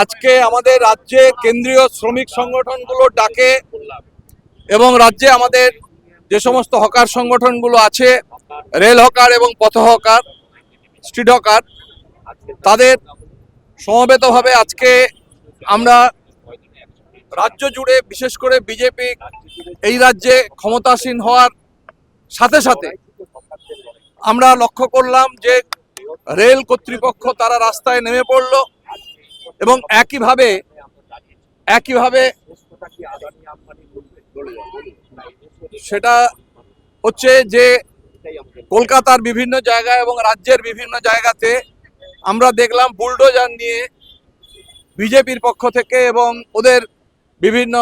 আজকে আমাদের রাজ্যে কেন্দ্রীয় শ্রমিক সংগঠনগুলো ডাকে এবং রাজ্যে আমাদের যে সমস্ত হকার সংগঠনগুলো আছে, রেল হকার এবং পথ হকার, স্ট্রিট হকার, তাদের সমবেতভাবে আজকে আমরা রাজ্য জুড়ে, বিশেষ করে বিজেপি এই রাজ্যে ক্ষমতাসীন হওয়ার সাথে সাথে আমরা লক্ষ্য করলাম যে রেল কর্তৃপক্ষ তারা রাস্তায় নেমে পড়ল এবং একইভাবে সেটা হচ্ছে যে কলকাতার বিভিন্ন জায়গায় এবং রাজ্যের বিভিন্ন জায়গাতে আমরা দেখলাম বুলডোজার নিয়ে বিজেপির পক্ষ থেকে এবং ওদের বিভিন্ন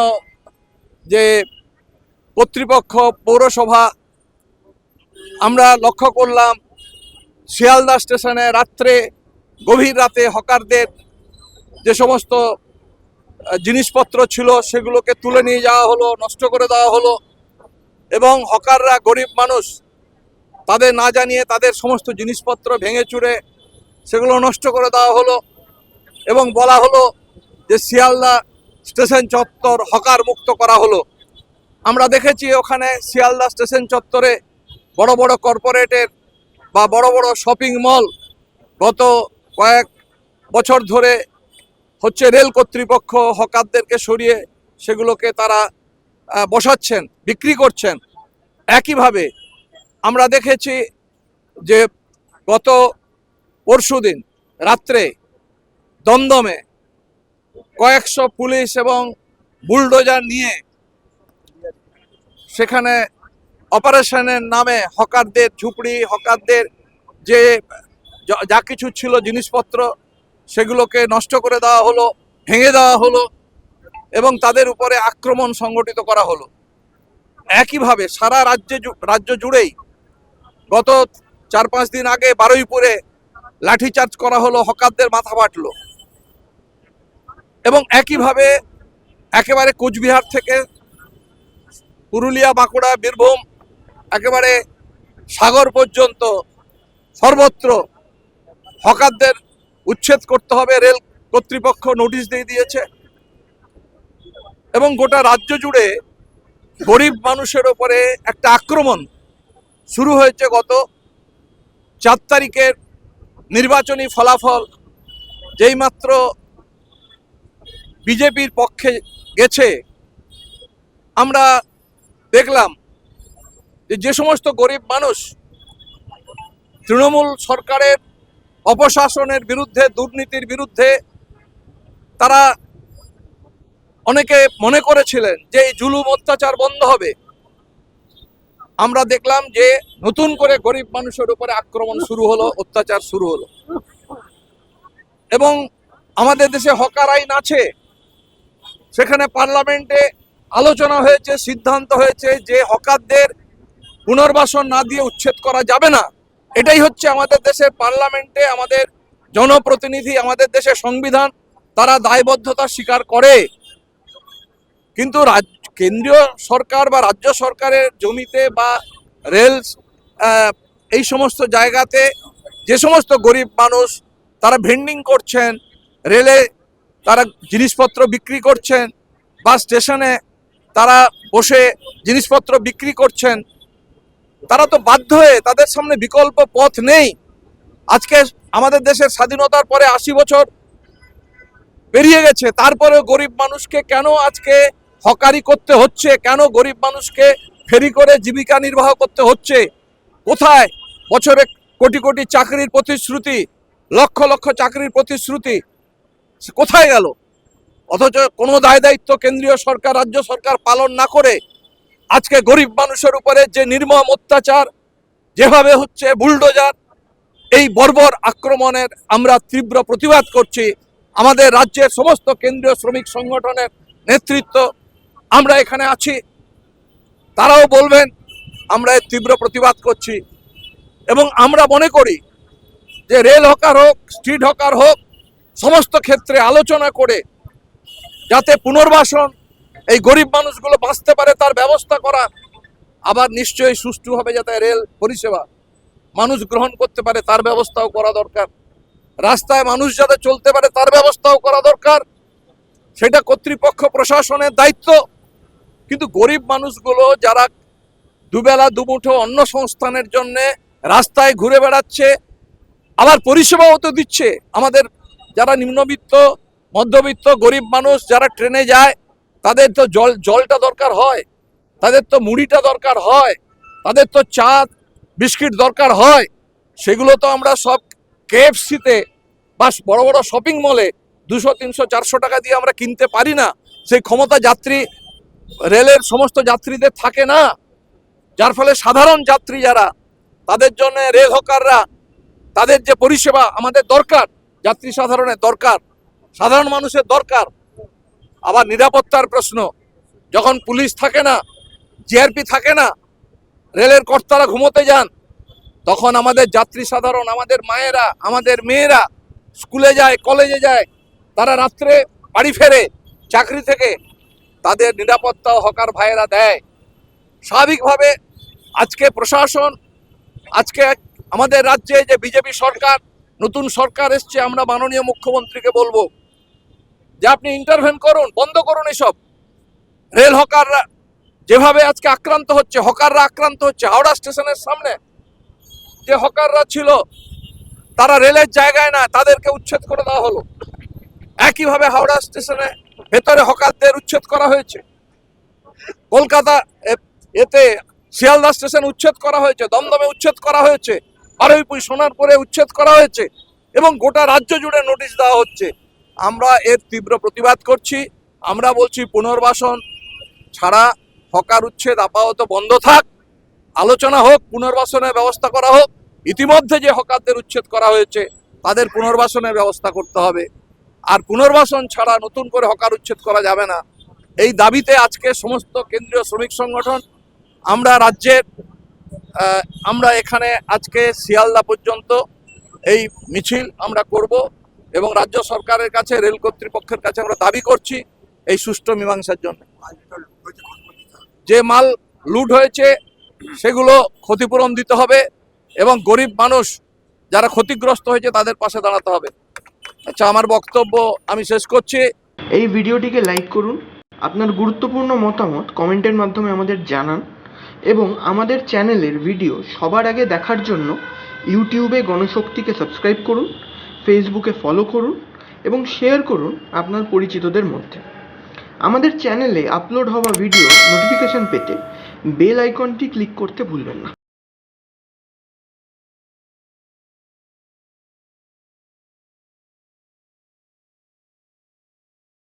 যে কর্তৃপক্ষ, পৌরসভা, আমরা লক্ষ্য করলাম শিয়ালদা স্টেশনে রাত্রে, গভীর রাতে হকারদের যে সমস্ত জিনিসপত্র ছিল সেগুলোকে তুলে নিয়ে যাওয়া হলো, নষ্ট করে দেওয়া হলো এবং হকাররা গরিব মানুষ, তাদের না জানিয়ে তাদের সমস্ত জিনিসপত্র ভেঙে চুরে সেগুলো নষ্ট করে দেওয়া হলো এবং বলা হলো যে শিয়ালদা স্টেশন চত্বর হকার মুক্ত করা হলো। আমরা দেখেছি ওখানে শিয়ালদা স্টেশন চত্বরে বড় বড় কর্পোরেটের বা বড় বড় শপিং মল গত কয়েক বছর ধরে হচ্ছে রেল কর্তৃপক্ষ হকারদেরকে সরিয়ে সেগুলোকে তারা বসাচ্ছেন, বিক্রি করছেন। একইভাবে আমরা দেখেছি যে গত পরশুদিন রাত্রে দমদমে কয়েকশো পুলিশ এবং বুলডোজার নিয়ে সেখানে অপারেশনের নামে হকারদের ঝুপড়ি, হকারদের যে যা কিছু ছিল জিনিসপত্র সেগুলোকে নষ্ট করে দেওয়া হলো, ভেঙে দেওয়া হলো এবং তাদের উপরে আক্রমণ সংগঠিত করা হলো। একইভাবে সারা রাজ্য জুড়েই গত 4-5 দিন আগে বারুইপুরে লাঠিচার্জ করা হলো, হকারদের মাথা ফাটলো এবং একইভাবে একেবারে কোচবিহার থেকে পুরুলিয়া, বাঁকুড়া, বীরভূম, একেবারে সাগর পর্যন্ত সর্বত্র হকারদের উচ্ছেদ করতে হবে, রেল কর্তৃপক্ষ নোটিশ দিয়ে দিয়েছে এবং গোটা রাজ্য জুড়ে গরিব মানুষের ওপরে একটা আক্রমণ শুরু হয়েছে। গত 4 তারিখের নির্বাচনী ফলাফল যেই মাত্র বিজেপির পক্ষে গেছে, আমরা দেখলাম যে সমস্ত গরিব মানুষ তৃণমূল সরকারের অপশাসনের বিরুদ্ধে, দুর্নীতির বিরুদ্ধে তারা অনেকে মনে করেছিলেন যে এই জুলুম অত্যাচার বন্ধ হবে, আমরা দেখলাম যে নতুন করে গরিব মানুষের উপরে আক্রমণ শুরু হলো, অত্যাচার শুরু হলো। এবং আমাদের দেশে হকার আইন আছে, সেখানে পার্লামেন্টে আলোচনা হয়েছে, সিদ্ধান্ত হয়েছে যে হকারদের পুনর্বাসন না দিয়ে উচ্ছেদ করা যাবে না। এটাই হচ্ছে আমাদের দেশের পার্লামেন্টে আমাদের জনপ্রতিনিধি, আমাদের দেশের সংবিধান, তারা দায়বদ্ধতা স্বীকার করে। কিন্তু কেন্দ্রীয় সরকার বা রাজ্য সরকারের জমিতে বা রেল এই সমস্ত জায়গাতে যে সমস্ত গরিব মানুষ তারা ভেন্ডিং করছেন, রেলে তারা জিনিসপত্র বিক্রি করছেন বা স্টেশনে তারা বসে জিনিসপত্র বিক্রি করছেন, তারা তো বাধ্য হয়ে, তাদের সামনে বিকল্প পথ নেই। আজকে আমাদের দেশের স্বাধীনতার পরে 80 বছর পেরিয়ে গেছে, তারপরেও গরিব মানুষকে কেন আজকে হকারি করতে হচ্ছে? কেন গরিব মানুষকে ফেরি করে জীবিকা নির্বাহ করতে হচ্ছে? কোথায় বছরে কোটি কোটি চাকরির প্রতিশ্রুতি, লক্ষ লক্ষ চাকরির প্রতিশ্রুতি কোথায় গেল? অথচ কোনো দায় দায়িত্ব কেন্দ্রীয় সরকার, রাজ্য সরকার পালন না করে আজকে গরিব মানুষের উপরে যে নির্মম অত্যাচার যেভাবে হচ্ছে, বুলডোজার, এই বর্বর আক্রমণের আমরা তীব্র প্রতিবাদ করছি। আমাদের রাজ্যের সমস্ত কেন্দ্রীয় শ্রমিক সংগঠনের নেতৃত্ব আমরা এখানে আছি, তারাও বলবেন আমরা এর তীব্র প্রতিবাদ করছি। এবং আমরা মনে করি যে রেল হকার হোক, স্ট্রিট হকার হোক, সমস্ত ক্ষেত্রে আলোচনা করে যাতে পুনর্বাসন, এই গরিব মানুষগুলো বাঁচতে পারে তার ব্যবস্থা করা, আবার নিশ্চয়ই সুষ্ঠুভাবে যাতে রেল পরিষেবা মানুষ গ্রহণ করতে পারে তার ব্যবস্থাও করা দরকার। রাস্তায় মানুষ যাতে চলতে পারে তার ব্যবস্থাও করা দরকার, সেটা কর্তৃপক্ষ প্রশাসনের দায়িত্ব। কিন্তু গরিব মানুষগুলো যারা দুবেলা দুমুঠো অন্ন সংস্থানের জন্য রাস্তায় ঘুরে বেড়াচ্ছে, আবার পরিষেবাও তো দিচ্ছে। আমাদের যারা নিম্নবিত্ত, মধ্যবিত্ত, গরিব মানুষ যারা ট্রেনে যায়, তাদের তো জলটা দরকার হয়, তাদের তো মুড়িটা দরকার হয়, তাদের তো চা বিস্কিট দরকার হয়। সেগুলো তো আমরা সব কেএফসিতে বা বড় বড় শপিং মলে 200, 300, 400 টাকা দিয়ে আমরা কিনতে পারি না। সেই ক্ষমতা যাত্রী রেলের সমস্ত যাত্রীদের থাকে না, যার ফলে সাধারণ যাত্রী যারা, তাদের জন্য রেল হকাররা, তাদের যে পরিষেবা আমাদের দরকার, যাত্রী সাধারণের দরকার, সাধারণ মানুষের দরকার। আবার নিরাপত্তার প্রশ্ন, যখন পুলিশ থাকে না, জিআরপি থাকে না, রেলের কর্তারা ঘুমোতে যান, তখন আমাদের যাত্রী সাধারণ, আমাদের মায়েরা, আমাদের মেয়েরা স্কুলে যায়, কলেজে যায়, তারা রাত্রে বাড়ি ফেরে চাকরি থেকে, তাদের নিরাপত্তাও হকার ভাইয়েরা দেয়। স্বাভাবিকভাবে আজকে প্রশাসন, আজকে আমাদের রাজ্যে যে বিজেপি সরকার, নতুন সরকার এসছে, আমরা মাননীয় মুখ্যমন্ত্রীকে বলবো যে আপনি ইন্টারভেন করুন, বন্ধ করুন এসব। রেল হকাররা যেভাবে আজকে আক্রান্ত হচ্ছে, হকাররা আক্রান্ত হচ্ছে। হাওড়া স্টেশনের সামনে যে হকাররা ছিল, তারা রেলের জায়গায় না, তাদেরকে উচ্ছেদ করে দেওয়া হলো। একইভাবে হাওড়া স্টেশনে ভেতরে হকারদের উচ্ছেদ করা হয়েছে। কলকাতা এতে শিয়ালদা স্টেশন উচ্ছেদ করা হয়েছে, দমদমে উচ্ছেদ করা হয়েছে, বারুইপুর, সোনারপুরে উচ্ছেদ করা হয়েছে, এবং গোটা রাজ্য জুড়ে নোটিশ দেওয়া হচ্ছে। আমরা এর তীব্র প্রতিবাদ করছি। আমরা বলছি পুনর্বাসন ছাড়া হকার উচ্ছেদ আপাতত বন্ধ থাক, আলোচনা হোক, পুনর্বাসনের ব্যবস্থা করা হোক। ইতিমধ্যে যে হকারদের উচ্ছেদ করা হয়েছে তাদের পুনর্বাসনের ব্যবস্থা করতে হবে। আর পুনর্বাসন ছাড়া নতুন করে হকার উচ্ছেদ করা যাবে না। এই দাবিতে আজকে সমস্ত কেন্দ্রীয় শ্রমিক সংগঠন, আমরা রাজ্যের, আমরা এখানে আজকে শিয়ালদা পর্যন্ত এই মিছিল আমরা করব, এবং রাজ্য সরকারের কাছে, রেল কর্তৃপক্ষের কাছে আমরা দাবি করছি এই সুষ্ঠু মীমাংসার জন্য। যে মাল লুট হয়েছে সেগুলো ক্ষতিপূরণ দিতে হবে, এবং গরিব মানুষ যারা ক্ষতিগ্রস্ত হয়েছে তাদের পাশে দাঁড়াতে হবে। আচ্ছা, আমার বক্তব্য আমি শেষ করছি। এই ভিডিওটিকে লাইক করুন, আপনার গুরুত্বপূর্ণ মতামত কমেন্টের মাধ্যমে আমাদের জানান, এবং আমাদের চ্যানেলের ভিডিও সবার আগে দেখার জন্য ইউটিউবে গণশক্তিকে সাবস্ক্রাইব করুন, ফেসবুকে ফলো করুন, এবং শেয়ার করুন আপনার পরিচিতদের মধ্যে। আমাদের চ্যানেলে আপলোড হওয়া ভিডিও নোটিফিকেশন পেতে বেল আইকনটি ক্লিক করতে ভুলবেন না।